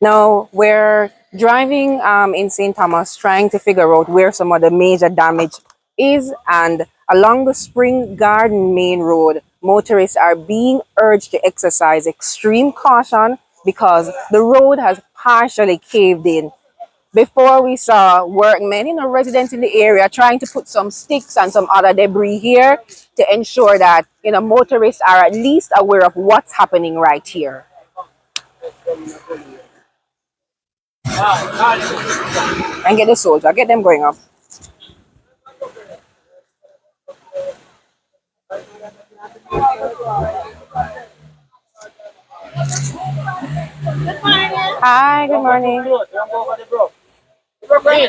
Now we're driving in St. Thomas, trying to figure out where some of the major damage is, and along the Spring Garden Main Road, motorists are being urged to exercise extreme caution because the road has partially caved in. Before we saw workmen, residents in the area trying to put some sticks and some other debris here to ensure that, motorists are at least aware of what's happening right here. And get the soldier, get them going up. Hi, good morning.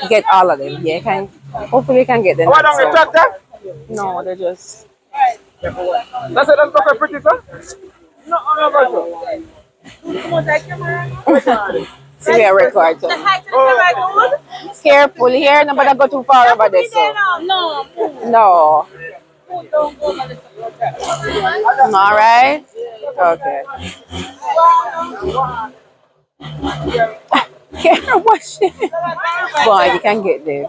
Get all of them. Yeah, can hopefully you can get them. No, they're just. That's it. That's pretty, sir. No, see, we are record too. Careful here, nobody go too far over this. So. No. All right. Okay. Yeah, watch it. Boy, you can get there.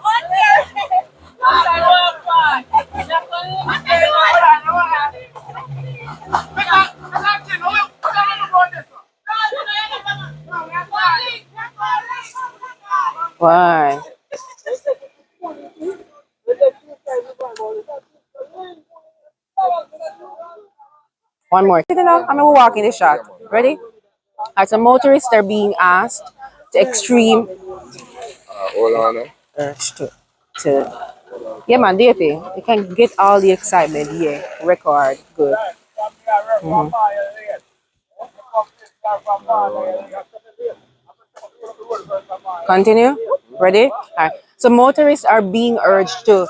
Why? One more. I'm gonna walk in the shot. Ready? As a motorist, are being asked to extreme. Hold on. To yeah, man, do you think you can get all the excitement? Yeah, record, good. Mhm. Continue. Ready? All right. So motorists are being urged to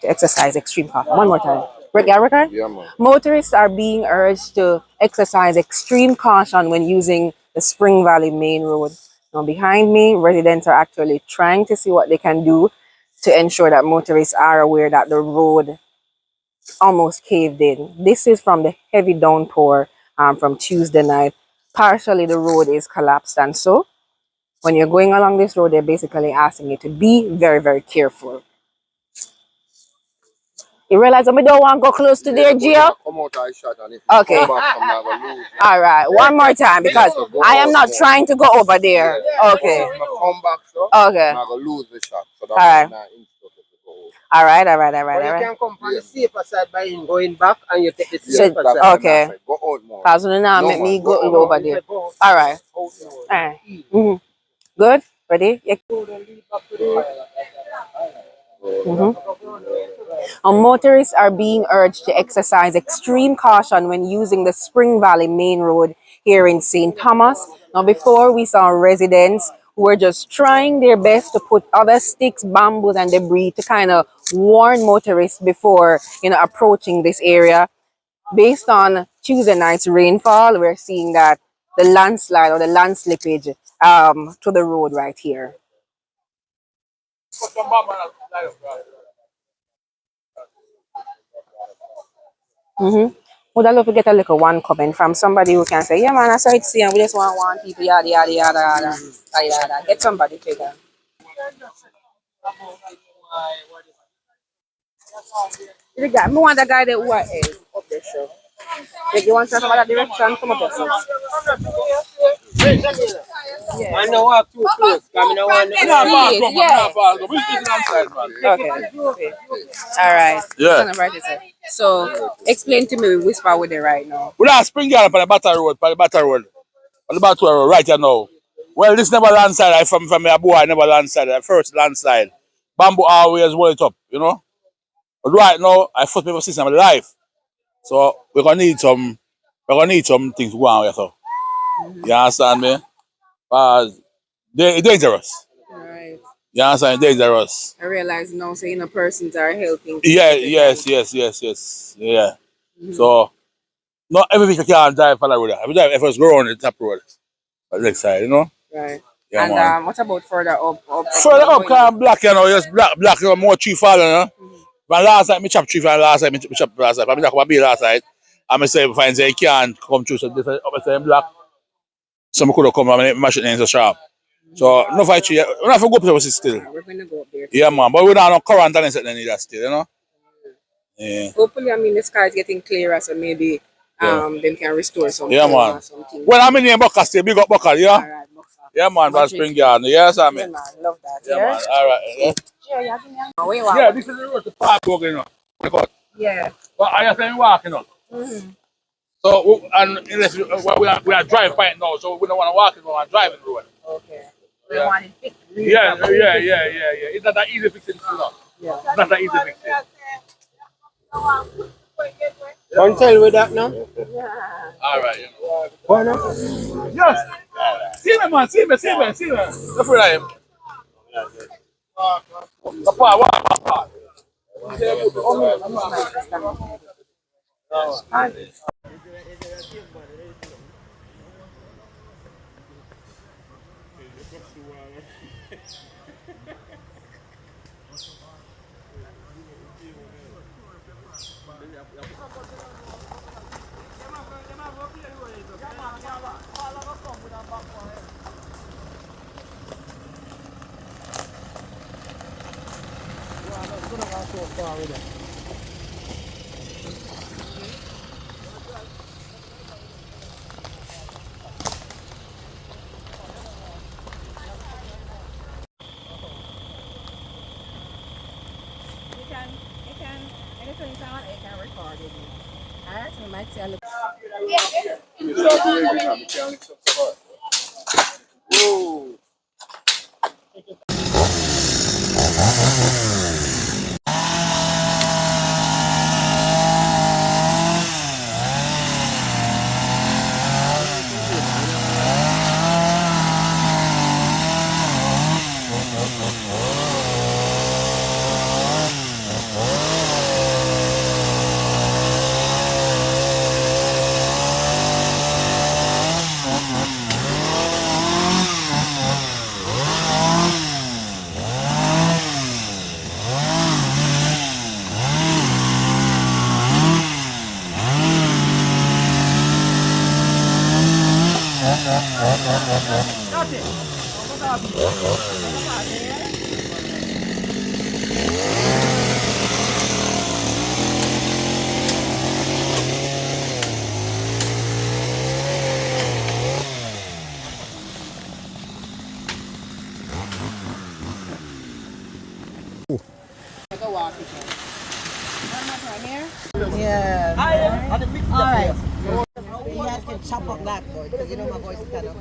exercise extreme caution. One more time. Yeah, record? Yeah, man. Motorists are being urged to exercise extreme caution when using the Spring Valley Main Road. Now, behind me, residents are actually trying to see what they can do to ensure that motorists are aware that the road almost caved in. This is from the heavy downpour from Tuesday night. Partially, the road is collapsed, and so when you're going along this road, they're basically asking you to be very, very careful. You realize that we don't want to go close to their jail? Okay. All right. One more time because I am not trying to go over there. Okay. Okay. All right. All right. All right. All right. You can come from the safer side by going back and you take the safer side. Okay. Because you now make me go over there. All right. All right. Mm-hmm. Good? Ready? Yeah. Motorists are being urged to exercise extreme caution when using the Spring Valley Main Road here in St. Thomas. Now, before we saw residents who were just trying their best to put other sticks, bamboos, and debris to kind of warn motorists before approaching this area. Based on Tuesday night's rainfall, we're seeing that the landslide or the land slippage to the road right here. Mm-hmm. Would I love to get a little one comment from somebody who can say, yeah, man, I saw it, see, and we just want one people, yada, yada, yada, yada, yada, yada. Get somebody figure. The guy, me want the guy that who is up there, so. If you want to come other direction, come up there, so. Yeah. I know walk too close. I know one. Okay. All right. Yeah. So, explain to me, whisper with it right now. We are Spring Garden on the Battle Road, on the Battle Road, right here now. Well, this never landslide. I from my boy, I never landslide. The first landslide. Bamboo always hold it up, But right now, I first people system of life. So we're gonna need some things to go on with. So you understand me? They're dangerous. Right. You understand? Dangerous. I realize now, saying persons are helping. Yeah, yes. Yeah. So not everything can drive on the road. I drive first go on the top road. On the next side, Right. Yeah, and man. What about further up? Further up, can black, just black, more tree falling, But last time, I chop tree from last time, I chop last time. I talk about last night. I say, if I say you can't come through, so this up the same black. Some could have come and mash it into shop. So no fight you. We have to go up there still. We're gonna go up there. Yeah, man. But we don't have no current and anything in that still, you know? Yeah. Hopefully, I mean, the sky is getting clearer, so maybe Yeah. them can restore some Yeah, power man. or something. Well, I'm in here, Bucka still. Big up Bucka, you know? All right, Boxer. Yeah, man. From Much Spring respect. Garden. Yes, I Yeah, mean. man, love that. Yeah, Yeah. man. All right. Yeah. Sure, yeah, where you Yeah, are? this is the road to park walking, you know. Because, Yeah. but I have been walking, you know. Mm-hmm. So, and unless we are driving right now, so we don't want to walk, we want to drive in the road. Okay. We Yeah. want it fixed. Really Yeah, properly yeah, fixed. yeah, yeah, yeah. It's not that easy fixing, you know. Yeah. It's not that easy fixing. Can't tell with that now. Yeah. All right, you know. Why not? Yes. See me, man. See me. Look for him. The part, what? Anything you can record it. Alright, so we might say a little. Yeah. All right. You guys can chop up that boy because you know my voice is kind of.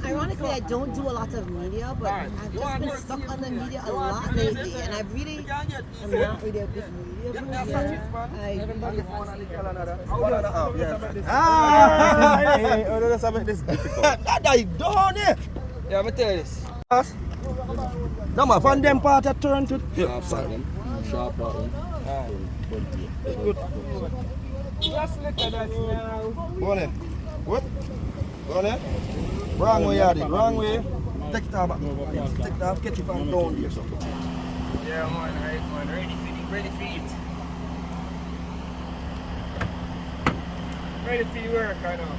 Ironically, I don't do a lot of media, but I've just been stuck on the media a lot lately, and I really am not really a big media person. Let's make this difficult. That I don't it. Yeah, I'm tell you this. No, man, from them part of turn to. Sharp button. Good. Just look at that now. Go on there. What? Go on there. Wrong way, Yadi. Wrong way. Take it off. Take it off. Catch it from down here. Yeah, man. Right, man. Ready for it. Ready for your work, I know.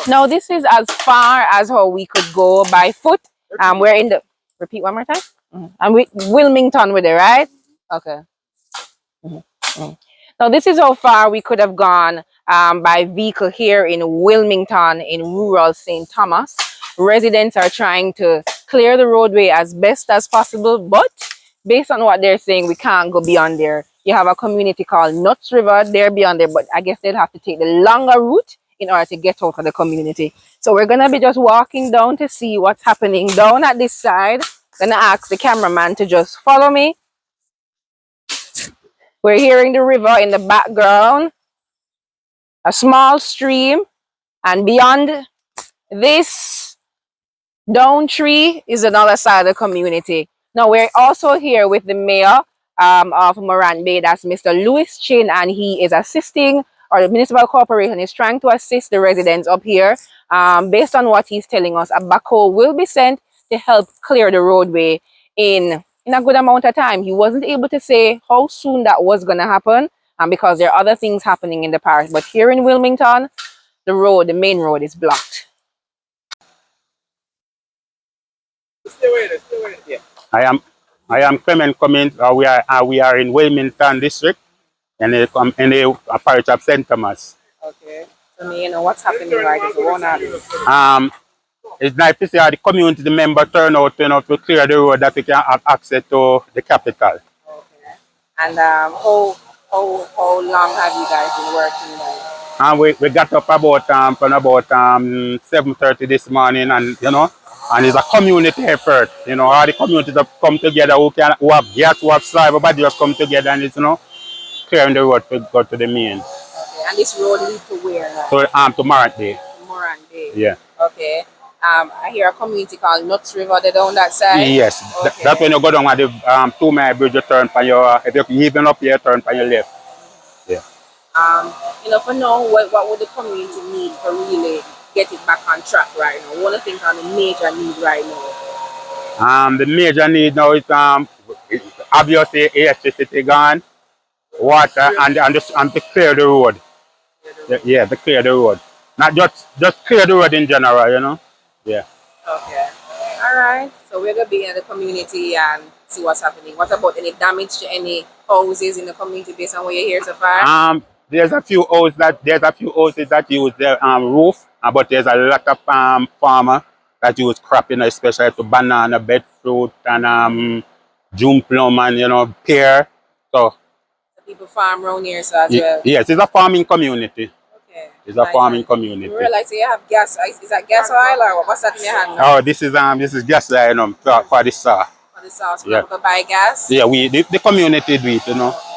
Now this is as far as how we could go by foot. We're in the, repeat one more time. And we Wilmington with it, right? Okay. Now this is how far we could have gone by vehicle here in Wilmington in rural St. Thomas. Residents are trying to clear the roadway as best as possible, but based on what they're saying, we can't go beyond there. You have a community called Nuts River, they're beyond there, but I guess they'll have to take the longer route in order to get out of the community. So we're gonna be just walking down to see what's happening down at this side. Gonna ask the cameraman to just follow me. We're hearing the river in the background, a small stream, and beyond this down tree is another side of the community. Now we're also here with the mayor of Morant Bay, that's Mr. Lewis Chin, and he is assisting, or the municipal corporation is trying to assist the residents up here. Based on what he's telling us, a backhoe will be sent to help clear the roadway in a good amount of time. He wasn't able to say how soon that was going to happen, because there are other things happening in the parish. But here in Wilmington, the main road is blocked. I am Clement Cummins. We are in Wilmington district and in the parish of St. Thomas. Okay. So you know what's happening right now. It's nice to see how the community member turn out, to clear the road that we can have access to the capital. Okay. And how long have you guys been working? We got up from about 7:30 this morning, and and it's a community effort. All the communities have come together who have gas, who have slide, everybody have come together, and it's clearing the road to go to the main. Okay. And this road leads to where? To Morant Bay. Morant Bay. Yeah. Okay. I hear a community called Nuts River. They're down that side. Yes. Okay. That's when you go down at the 2-mile bridge. You turn for your, if you even up here, turn for your left. Yeah. For now, what would the community need to really get it back on track right now? What do you think are the major need right now? The major need now is obviously electricity gone, water, and to clear the road. Yeah, to clear the road. Not just clear the road in general, Yeah. Okay. All right. So we're gonna be in the community and see what's happening. What about any damage to any houses in the community based on what you hear so far? There's a few houses that use their roof, but there's a lot of farmer that use crop, especially to banana, breadfruit, and June plum and pear. So people farm around here so as well. Yes, it's a farming community. Okay. It's a farming community. You realize you have gas. Is that gas oil or what's that in your hand? Oh, this is gas for the saw. For the sauce, yeah. People buy gas. Yeah, the community do it,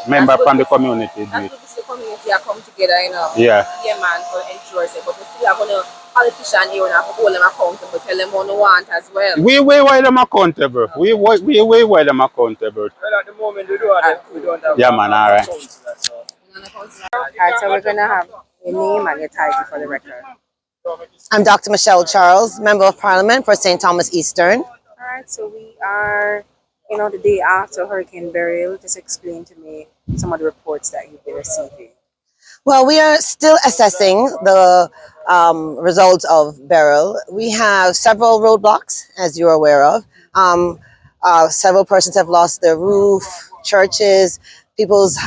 Member from the community do it. The community are come together, Yeah. Yeah, man, for ensure say, but we still have a politician here and have to hold them accountable, tell them what they want as well. We hold them accountable. We hold them accountable. Well, at the moment we don't have. Yeah, man, all right. Alright, so we're gonna have your name and your title for the record. I'm Dr. Michelle Charles, Member of Parliament for St. Thomas Eastern. Alright, so we are, the day after Hurricane Beryl. Just explain to me some of the reports that you've been receiving. Well, we are still assessing the results of Beryl. We have several roadblocks, as you're aware of. Several persons have lost their roof, churches, people's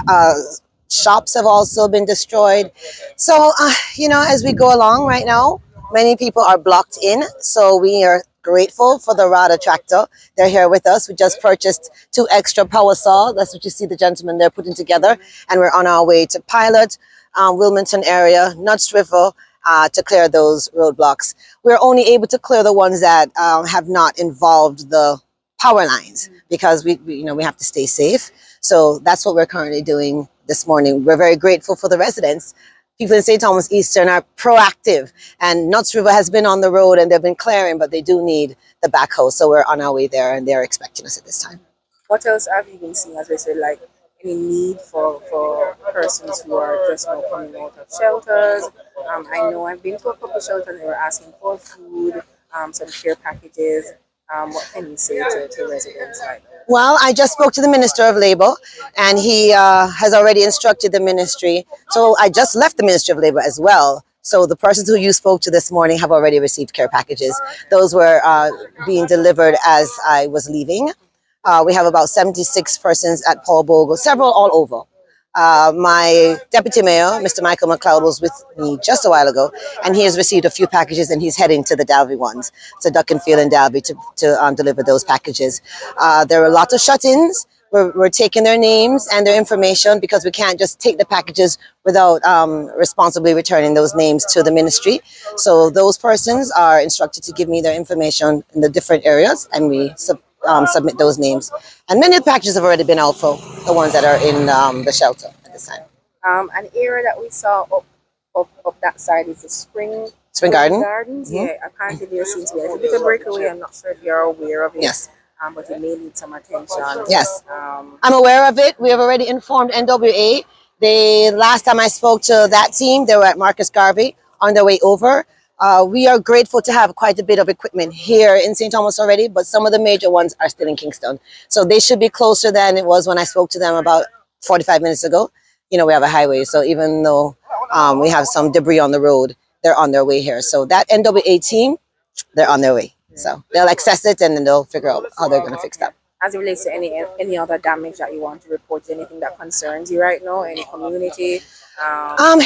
shops have also been destroyed. So, as we go along right now, many people are blocked in. So we are grateful for the Rada tractor. They're here with us. We just purchased 2 extra power saw. That's what you see the gentleman there putting together. And we're on our way to Pilot, Wilmington area, Nuts River, to clear those roadblocks. We're only able to clear the ones that have not involved the power lines because we have to stay safe. So that's what we're currently doing this morning. We're very grateful for the residents. People in St. Thomas Eastern are proactive, and Nuts River has been on the road and they've been clearing, but they do need the backhoe. So we're on our way there and they're expecting us at this time. What else have you been seeing, as I said, like any need for persons who are just now coming out of shelters? I know I've been to a couple of shelters, they were asking for food, some care packages. What can you say to residents like that? Well, I just spoke to the Minister of Labor, and he has already instructed the ministry. So I just left the Ministry of Labor as well. So the persons who you spoke to this morning have already received care packages. Those were being delivered as I was leaving. We have about 76 persons at Paul Bogle, several all over. My deputy mayor, Mr. Michael McLeod, was with me just a while ago, and he has received a few packages, and he's heading to the Dalby ones, to Duckenfield and Dalby, to deliver those packages. There are a lot of shut-ins. We're taking their names and their information because we can't just take the packages without responsibly returning those names to the ministry. So those persons are instructed to give me their information in the different areas, and we submit those names. And many of the packages have already been out for the ones that are in the shelter at this time. An area that we saw up that side is the Spring Garden? Gardens. Mm-hmm. Yeah, apparently there seems to be a little bit of breakaway. I'm not sure if you're aware of it. Yes. But it may need some attention. Yes. I'm aware of it. We have already informed NWA. Last time I spoke to that team, they were at Marcus Garvey on their way over. We are grateful to have quite a bit of equipment here in St. Thomas already, but some of the major ones are still in Kingston. So they should be closer than it was when I spoke to them about 45 minutes ago. You know, we have a highway, so even though we have some debris on the road, they're on their way here. So that NWA team, they're on their way. So they'll access it and then they'll figure out how they're going to fix that. As it relates to any other damage that you want to report, anything that concerns you right now, any community?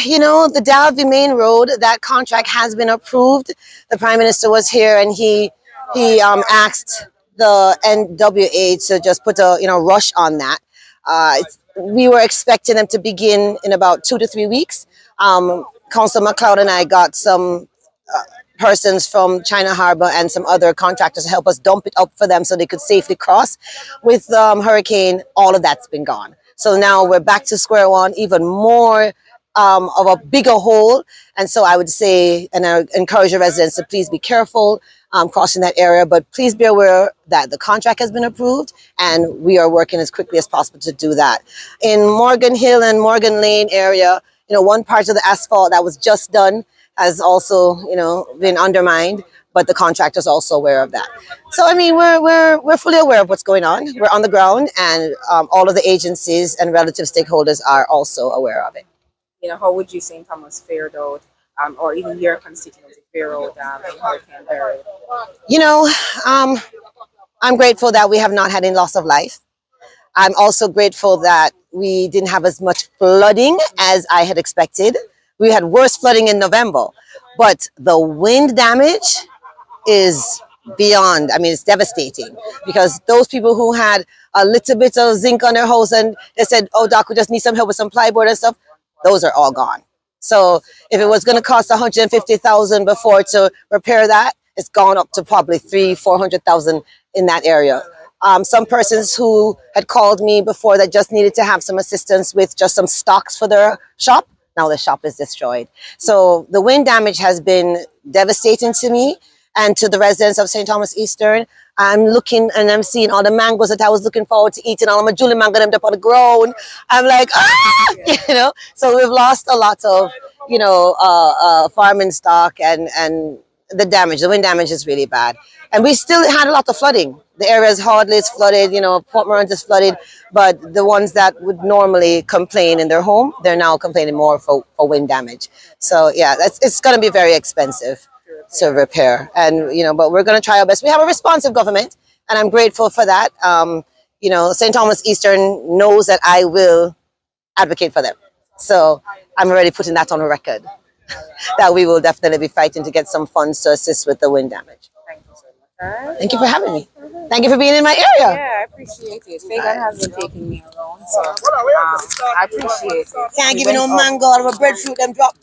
You know, the Dalby Main Road, that contract has been approved. The Prime Minister was here and he asked the NWA to just put a rush on that. We were expecting them to begin in about 2 to 3 weeks. Councillor McLeod and I got some persons from China Harbor and some other contractors to help us dump it up for them so they could safely cross. With hurricane, all of that's been gone. So now we're back to square one, even more of a bigger hole. And so I would say, and I encourage the residents to please be careful crossing that area, but please be aware that the contract has been approved and we are working as quickly as possible to do that. In Morgan Hill and Morgan Lane area, one part of the asphalt that was just done has also, been undermined, but the contractor's also aware of that. So, I mean, we're fully aware of what's going on. We're on the ground, and all of the agencies and relative stakeholders are also aware of it. How would you St. Thomas fared out, or even your constituency fared out in Hurricane Beryl? I'm grateful that we have not had any loss of life. I'm also grateful that we didn't have as much flooding as I had expected. We had worse flooding in November, but the wind damage is beyond. I mean, it's devastating because those people who had a little bit of zinc on their house and they said, "Oh, doc, we just need some help with some plyboard and stuff," those are all gone. So if it was going to cost $150,000 before to repair that, it's gone up to probably $300,000-400,000 in that area. Some persons who had called me before that just needed to have some assistance with just some stocks for their shop. Now the shop is destroyed. So the wind damage has been devastating to me and to the residents of St. Thomas Eastern. I'm looking and I'm seeing all the mangoes that I was looking forward to eating, all of my Julie mango them up on the ground. I'm like, So we've lost a lot of, farming stock and the wind damage is really bad. And we still had a lot of flooding. The area is Hardley is flooded, Port Morant is flooded, but the ones that would normally complain in their home, they're now complaining more for wind damage. So yeah, it's going to be very expensive to repair. And, but we're going to try our best. We have a responsive government and I'm grateful for that. St. Thomas Eastern knows that I will advocate for them. So I'm already putting that on record that we will definitely be fighting to get some funds to assist with the wind damage. Thank you so much. Thank you for having me. Thank you for being in my area. Yeah, I appreciate it. Fagan has been taking me around, so I appreciate it. Can't give you no mango or a breadfruit them drop.